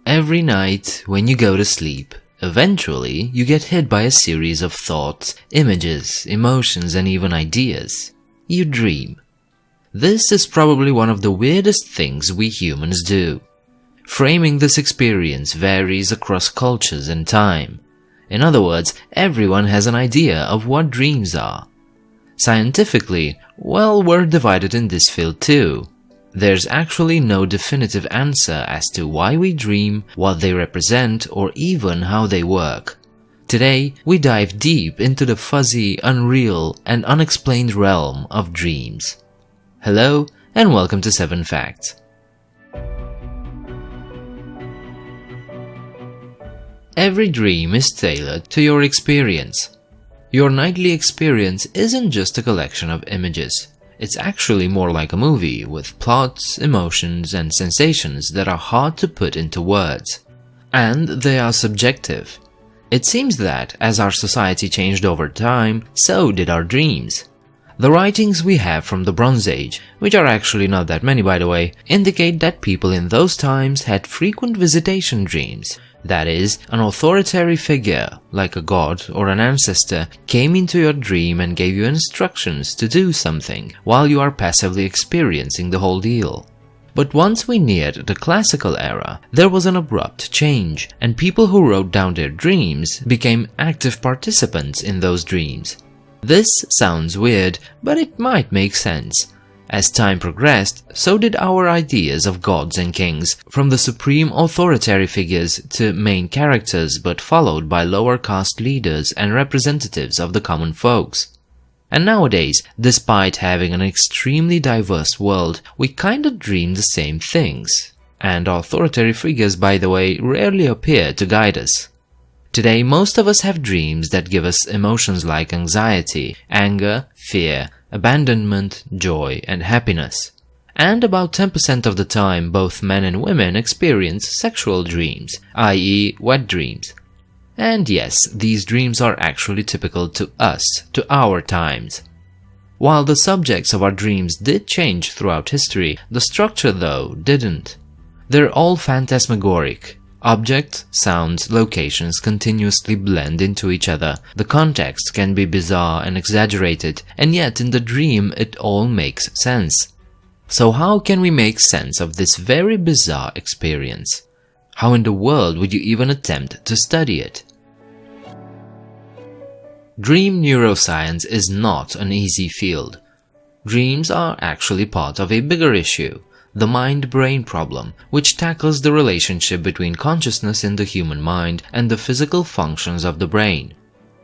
Every night when you go to sleep, eventually you get hit by a series of thoughts, images, emotions, and even ideas. You dream. This is probably one of the weirdest things we humans do. Framing this experience varies across cultures and time. In other words, everyone has an idea of what dreams are. Scientifically, well, we're divided in this field too. There's actually no definitive answer as to why we dream, what they represent, or even how they work. Today, we dive deep into the fuzzy, unreal, and unexplained realm of dreams. Hello, and welcome to 7 Facts. Every dream is tailored to your experience. Your nightly experience isn't just a collection of images. It's actually more like a movie with plots, emotions, and sensations that are hard to put into words. And they are subjective. It seems that as our society changed over time, so did our dreams. The writings we have from the Bronze Age, which are actually not that many by the way, indicate that people in those times had frequent visitation dreams. That is, an authoritarian figure, like a god or an ancestor, came into your dream and gave you instructions to do something, while you are passively experiencing the whole deal. But once we neared the classical era, there was an abrupt change, and people who wrote down their dreams became active participants in those dreams. This sounds weird, but it might make sense. As time progressed, so did our ideas of gods and kings, from the supreme authoritarian figures to main characters but followed by lower caste leaders and representatives of the common folks. And nowadays, despite having an extremely diverse world, we kinda dream the same things. And authoritarian figures, by the way, rarely appear to guide us. Today, most of us have dreams that give us emotions like anxiety, anger, fear, abandonment, joy, and happiness. And about 10% of the time, both men and women experience sexual dreams, i.e. wet dreams. And yes, these dreams are actually typical to us, to our times. While the subjects of our dreams did change throughout history, the structure though didn't. They're all phantasmagoric. Objects, sounds, locations continuously blend into each other. The context can be bizarre and exaggerated, and yet in the dream it all makes sense. So how can we make sense of this very bizarre experience? How in the world would you even attempt to study it? Dream neuroscience is not an easy field. Dreams are actually part of a bigger issue. The mind-brain problem, which tackles the relationship between consciousness in the human mind and the physical functions of the brain.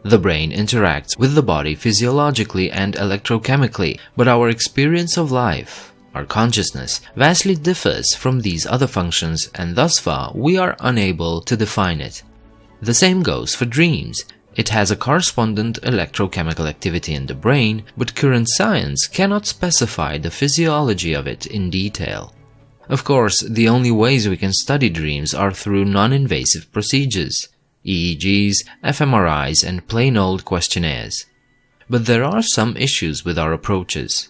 The brain interacts with the body physiologically and electrochemically, but our experience of life, our consciousness, vastly differs from these other functions, and thus far we are unable to define it. The same goes for dreams. It has a correspondent electrochemical activity in the brain, but current science cannot specify the physiology of it in detail. Of course, the only ways we can study dreams are through non-invasive procedures, EEGs, fMRIs, and plain old questionnaires. But there are some issues with our approaches.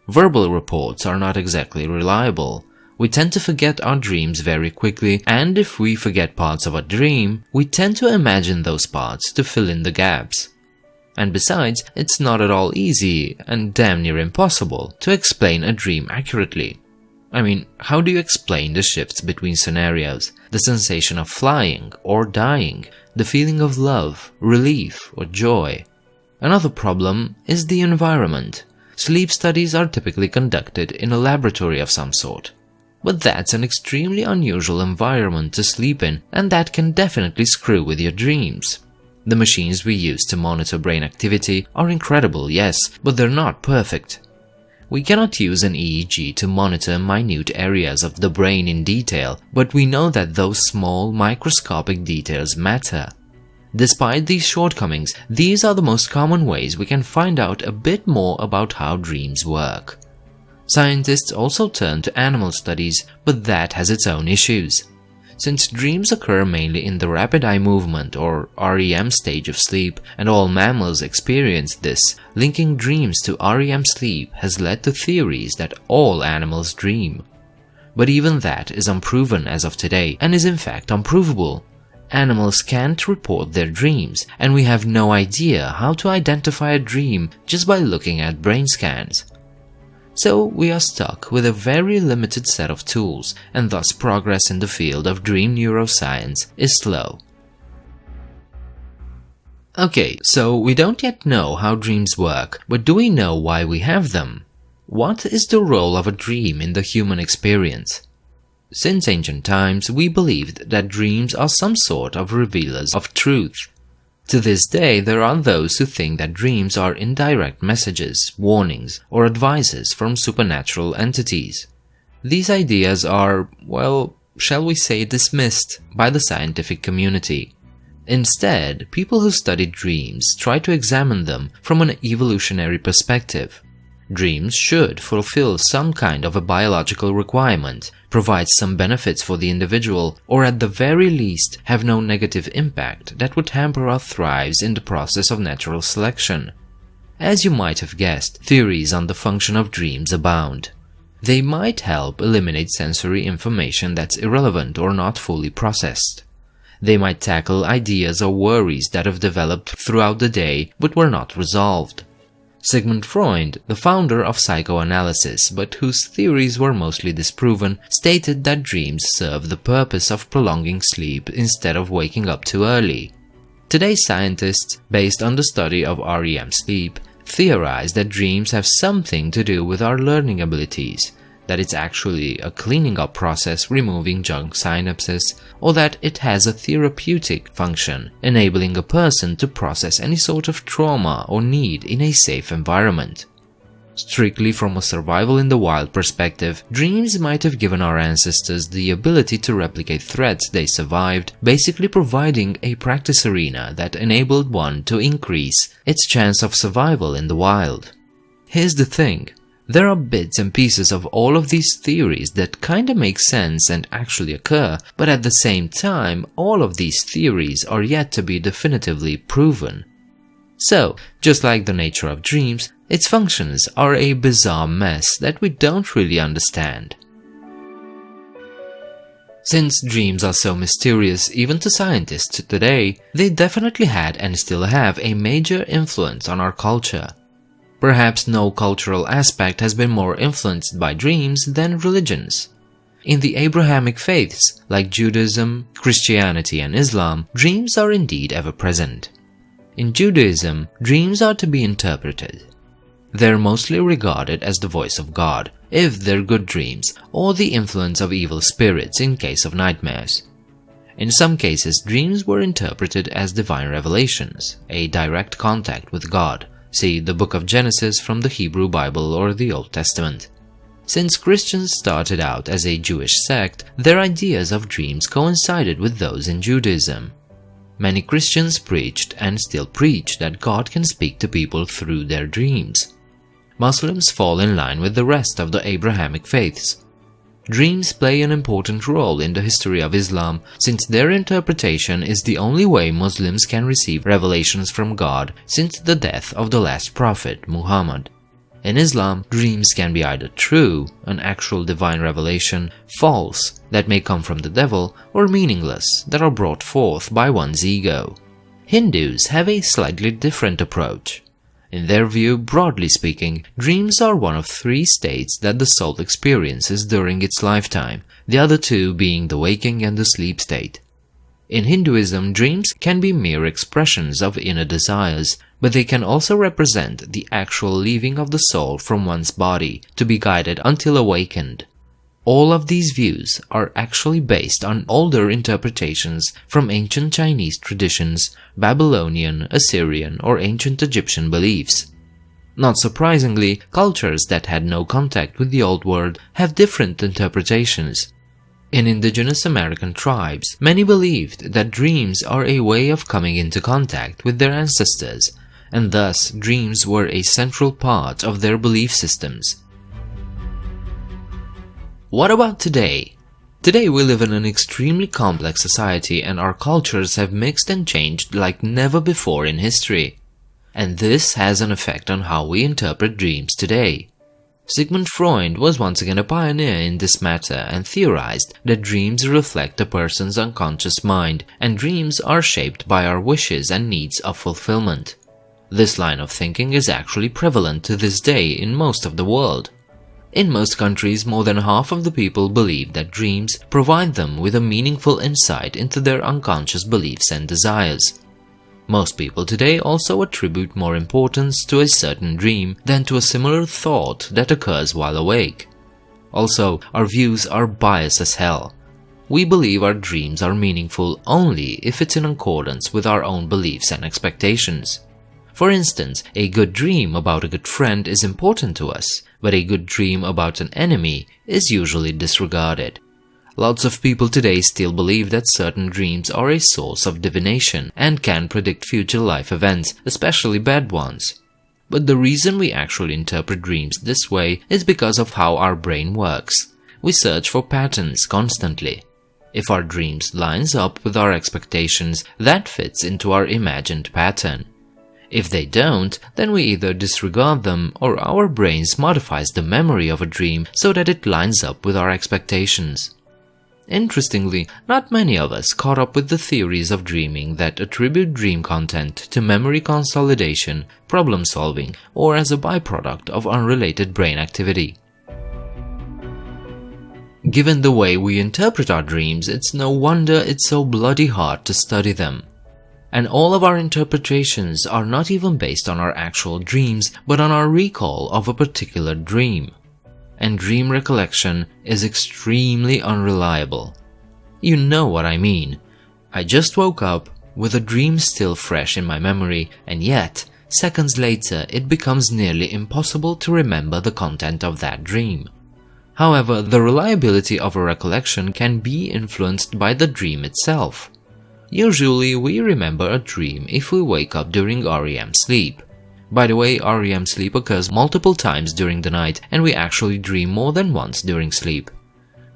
Verbal reports are not exactly reliable. We tend to forget our dreams very quickly, and if we forget parts of a dream, we tend to imagine those parts to fill in the gaps. And besides, it's not at all easy, and damn near impossible, to explain a dream accurately. I mean, how do you explain the shifts between scenarios, the sensation of flying or dying, the feeling of love, relief, or joy? Another problem is the environment. Sleep studies are typically conducted in a laboratory of some sort. But that's an extremely unusual environment to sleep in, and that can definitely screw with your dreams. The machines we use to monitor brain activity are incredible, yes, but they're not perfect. We cannot use an EEG to monitor minute areas of the brain in detail, but we know that those small, microscopic details matter. Despite these shortcomings, these are the most common ways we can find out a bit more about how dreams work. Scientists also turn to animal studies, but that has its own issues. Since dreams occur mainly in the rapid eye movement or REM stage of sleep, and all mammals experience this, linking dreams to REM sleep has led to theories that all animals dream. But even that is unproven as of today and is in fact unprovable. Animals can't report their dreams, and we have no idea how to identify a dream just by looking at brain scans. So we are stuck with a very limited set of tools, and thus progress in the field of dream neuroscience is slow. Okay, so we don't yet know how dreams work, but do we know why we have them? What is the role of a dream in the human experience? Since ancient times, we believed that dreams are some sort of revealers of truth. To this day, there are those who think that dreams are indirect messages, warnings, or advices from supernatural entities. These ideas are, well, shall we say, dismissed by the scientific community. Instead, people who study dreams try to examine them from an evolutionary perspective. Dreams should fulfill some kind of a biological requirement, provide some benefits for the individual, or at the very least have no negative impact that would hamper our thrives in the process of natural selection. As you might have guessed, theories on the function of dreams abound. They might help eliminate sensory information that's irrelevant or not fully processed. They might tackle ideas or worries that have developed throughout the day but were not resolved. Sigmund Freud, the founder of psychoanalysis but whose theories were mostly disproven, stated that dreams serve the purpose of prolonging sleep instead of waking up too early. Today's scientists, based on the study of REM sleep, theorize that dreams have something to do with our learning abilities, that it's actually a cleaning up process removing junk synapses, or that it has a therapeutic function, enabling a person to process any sort of trauma or need in a safe environment. Strictly from a survival in the wild perspective, dreams might have given our ancestors the ability to replicate threats they survived, basically providing a practice arena that enabled one to increase its chance of survival in the wild. Here's the thing. There are bits and pieces of all of these theories that kinda make sense and actually occur, but at the same time, all of these theories are yet to be definitively proven. So, just like the nature of dreams, its functions are a bizarre mess that we don't really understand. Since dreams are so mysterious even to scientists today, they definitely had and still have a major influence on our culture. Perhaps no cultural aspect has been more influenced by dreams than religions. In the Abrahamic faiths, like Judaism, Christianity, and Islam, dreams are indeed ever present. In Judaism, dreams are to be interpreted. They're mostly regarded as the voice of God, if they're good dreams, or the influence of evil spirits in case of nightmares. In some cases, dreams were interpreted as divine revelations, a direct contact with God. See the Book of Genesis from the Hebrew Bible or the Old Testament. Since Christians started out as a Jewish sect, their ideas of dreams coincided with those in Judaism. Many Christians preached and still preach that God can speak to people through their dreams. Muslims fall in line with the rest of the Abrahamic faiths. Dreams play an important role in the history of Islam, since their interpretation is the only way Muslims can receive revelations from God since the death of the last prophet, Muhammad. In Islam, dreams can be either true, an actual divine revelation, false, that may come from the devil, or meaningless, that are brought forth by one's ego. Hindus have a slightly different approach. In their view, broadly speaking, dreams are one of three states that the soul experiences during its lifetime, the other two being the waking and the sleep state. In Hinduism, dreams can be mere expressions of inner desires, but they can also represent the actual leaving of the soul from one's body to be guided until awakened. All of these views are actually based on older interpretations from ancient Chinese traditions, Babylonian, Assyrian, or ancient Egyptian beliefs. Not surprisingly, cultures that had no contact with the Old World have different interpretations. In indigenous American tribes, many believed that dreams are a way of coming into contact with their ancestors, and thus dreams were a central part of their belief systems. What about today? Today we live in an extremely complex society and our cultures have mixed and changed like never before in history. And this has an effect on how we interpret dreams today. Sigmund Freud was once again a pioneer in this matter and theorized that dreams reflect a person's unconscious mind, and dreams are shaped by our wishes and needs of fulfillment. This line of thinking is actually prevalent to this day in most of the world. In most countries, more than half of the people believe that dreams provide them with a meaningful insight into their unconscious beliefs and desires. Most people today also attribute more importance to a certain dream than to a similar thought that occurs while awake. Also, our views are biased as hell. We believe our dreams are meaningful only if it's in accordance with our own beliefs and expectations. For instance, a good dream about a good friend is important to us, but a good dream about an enemy is usually disregarded. Lots of people today still believe that certain dreams are a source of divination and can predict future life events, especially bad ones. But the reason we actually interpret dreams this way is because of how our brain works. We search for patterns constantly. If our dreams lines up with our expectations, that fits into our imagined pattern. If they don't, then we either disregard them or our brains modifies the memory of a dream so that it lines up with our expectations. Interestingly, not many of us caught up with the theories of dreaming that attribute dream content to memory consolidation, problem solving, or as a byproduct of unrelated brain activity. Given the way we interpret our dreams, it's no wonder it's so bloody hard to study them. And all of our interpretations are not even based on our actual dreams, but on our recall of a particular dream. And dream recollection is extremely unreliable. You know what I mean. I just woke up with a dream still fresh in my memory, and yet, seconds later, it becomes nearly impossible to remember the content of that dream. However, the reliability of a recollection can be influenced by the dream itself. Usually, we remember a dream if we wake up during REM sleep. By the way, REM sleep occurs multiple times during the night, and we actually dream more than once during sleep.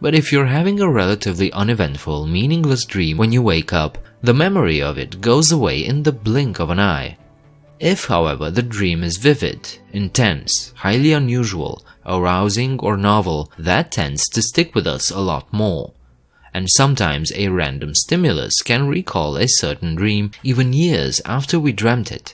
But if you're having a relatively uneventful, meaningless dream when you wake up, the memory of it goes away in the blink of an eye. If, however, the dream is vivid, intense, highly unusual, arousing, or novel, that tends to stick with us a lot more. And sometimes a random stimulus can recall a certain dream even years after we dreamt it.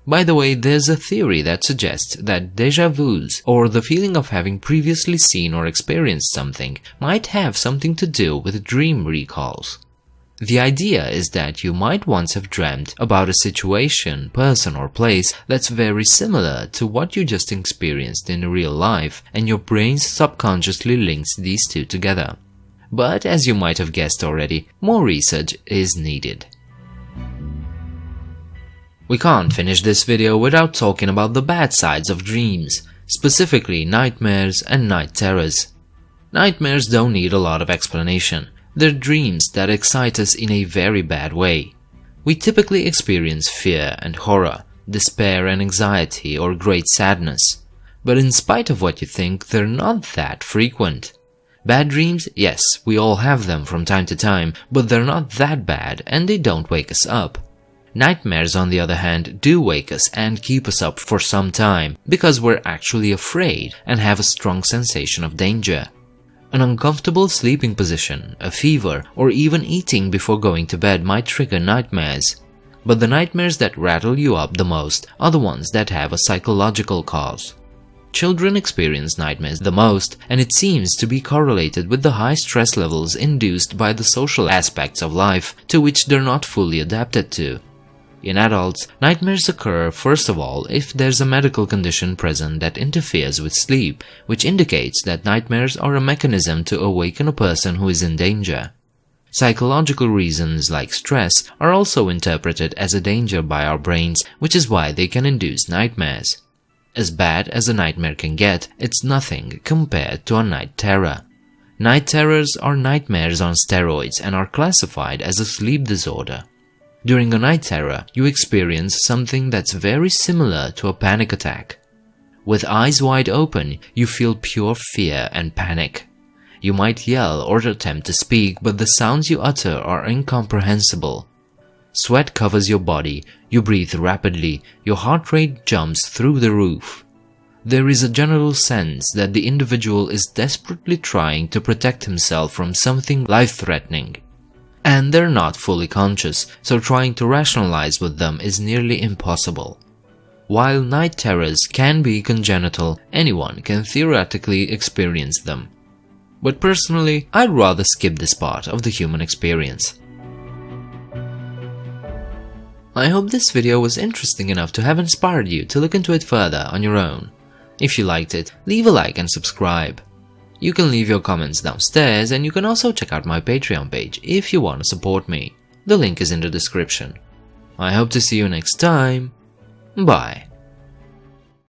By the way, there's a theory that suggests that déjà vus, or the feeling of having previously seen or experienced something, might have something to do with dream recalls. The idea is that you might once have dreamt about a situation, person, or place that's very similar to what you just experienced in real life, and your brain subconsciously links these two together. But as you might have guessed already, more research is needed. We can't finish this video without talking about the bad sides of dreams, specifically nightmares and night terrors. Nightmares don't need a lot of explanation. They're dreams that excite us in a very bad way. We typically experience fear and horror, despair and anxiety, or great sadness. But in spite of what you think, they're not that frequent. Bad dreams, yes, we all have them from time to time, but they're not that bad and they don't wake us up. Nightmares, on the other hand, do wake us and keep us up for some time because we're actually afraid and have a strong sensation of danger. An uncomfortable sleeping position, a fever, or even eating before going to bed might trigger nightmares. But the nightmares that rattle you up the most are the ones that have a psychological cause. Children experience nightmares the most, and it seems to be correlated with the high stress levels induced by the social aspects of life to which they're not fully adapted to. In adults, nightmares occur first of all if there's a medical condition present that interferes with sleep, which indicates that nightmares are a mechanism to awaken a person who is in danger. Psychological reasons like stress are also interpreted as a danger by our brains, which is why they can induce nightmares. As bad as a nightmare can get, it's nothing compared to a night terror. Night terrors are nightmares on steroids and are classified as a sleep disorder. During a night terror, you experience something that's very similar to a panic attack. With eyes wide open, you feel pure fear and panic. You might yell or attempt to speak, but the sounds you utter are incomprehensible. Sweat covers your body, you breathe rapidly, your heart rate jumps through the roof. there is a general sense that the individual is desperately trying to protect himself from something life-threatening. And they're not fully conscious, so trying to rationalize with them is nearly impossible. While night terrors can be congenital, anyone can theoretically experience them. But personally, I'd rather skip this part of the human experience. I hope this video was interesting enough to have inspired you to look into it further on your own. If you liked it, leave a like and subscribe. You can leave your comments downstairs, and you can also check out my Patreon page if you want to support me. The link is in the description. I hope to see you next time. Bye.